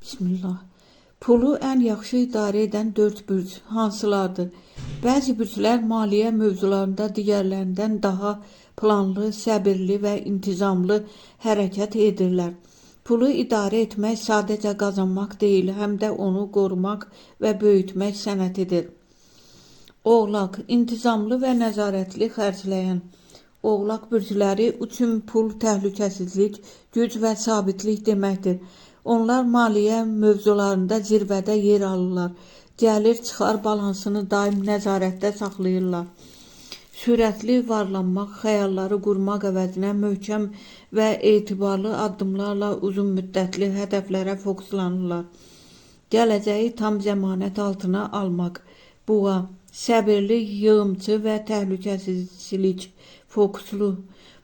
Bismillah. Pulu ən yaxşı idarə edən 4 bürc hansılardır? Bəzi bürclər maliyyə mövzularında digərlərindən daha planlı, səbirli və intizamlı hərəkət edirlər. Pulu idarə etmək sadəcə qazanmaq deyil, həm də onu qorumaq və böyütmək sənətidir. Oğlaq, intizamlı və nəzarətli xərcləyən. Oğlaq bürcləri üçün pul təhlükəsizlik, güc və sabitlik deməkdir. Onlar maliyyə mövzularında zirvədə yer alırlar. Gəlir-çıxar balansını daim nəzarətdə saxlayırlar. Sürətli varlanmaq, xəyalları qurmaq əvəzinə möhkəm və etibarlı addımlarla uzun müddətli hədəflərə fokuslanırlar. Gələcəyi tam zəmanət altına almaq. Buğa, səbirli, yığımçı və təhlükəsizlik fokuslu.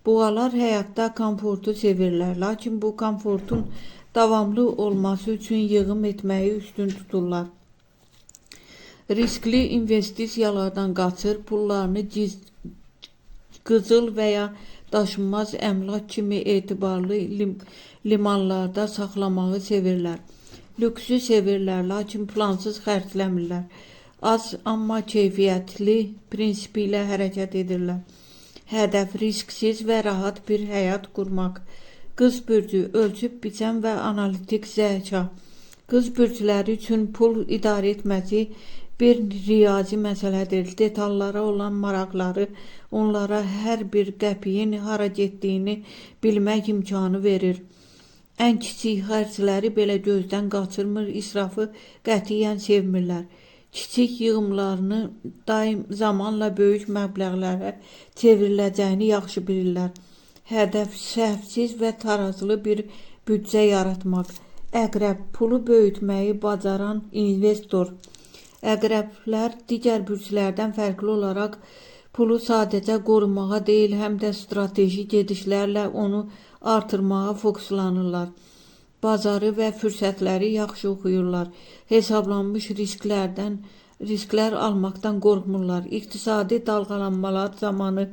Buğalar həyatda komfortu sevirlər, lakin bu komfortun davamlı olması üçün yığım etməyi üstün tuturlar. Riskli investisiyalardan qaçır, pullarını qızıl və ya daşınmaz əmlak kimi etibarlı limanlarda saxlamağı sevirlər. Lüksü sevirlər, lakin plansız xərcləmirlər. Az amma keyfiyyətli prinsipi ilə hərəkət edirlər. Hədəf risksiz və rahat bir həyat qurmaq. Qız bürcü, ölçüb biçən və analitik zəka. Qız bürcləri üçün pul idarə etməsi bir riyazi məsələdir. Detallara olan maraqları onlara hər bir qəpiyin hara getdiyini bilmək imkanı verir. Ən kiçik xərcləri belə gözdən qaçırmır, israfı qətiyyən sevmirlər. Kiçik yığımlarını daim zamanla böyük məbləğlərə çevriləcəyini yaxşı bilirlər. Hədəf səhvsiz və tarazlı bir büdcə yaratmaq. Əqrəb, pulu böyütməyi bacaran investor. Əqrəblər digər bürclərdən fərqli olaraq pulu sadəcə qorumağa deyil, həm də strateji gedişlərlə onu artırmağa fokuslanırlar. Bazarı və fürsətləri yaxşı oxuyurlar. Hesablanmış risklər almaqdan qorxmurlar. İqtisadi dalğalanmalar zamanı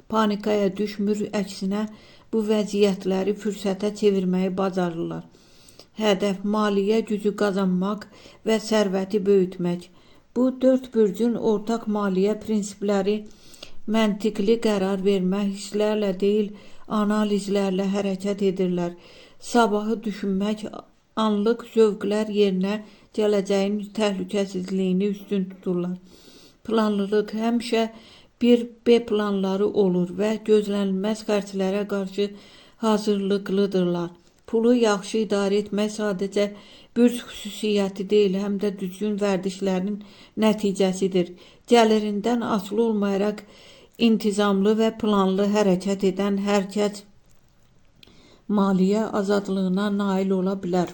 panikaya düşmür, əksinə bu vəziyyətləri fürsətə çevirməyi bacarırlar. Hədəf maliyyə gücü qazanmaq və sərvəti böyütmək. Bu 4 bürcün ortaq maliyyə prinsipləri məntiqli qərar vermə, hisslərlə deyil, analizlərlə hərəkət edirlər. Sabahı düşünmək, anlıq zövqlər yerinə gələcəyin təhlükəsizliyini üstün tuturlar. Planlılıq həmişə bir B planları olur və gözlənilməz xərclərə qarşı hazırlıqlıdırlar. Pulu yaxşı idarə etmək sadəcə bürc xüsusiyyəti deyil, həm də düzgün vərdişlərin nəticəsidir. Gəlirindən asılı olmayaraq intizamlı və planlı hərəkət edən hər kəs maliyyə azadlığına nail ola bilər.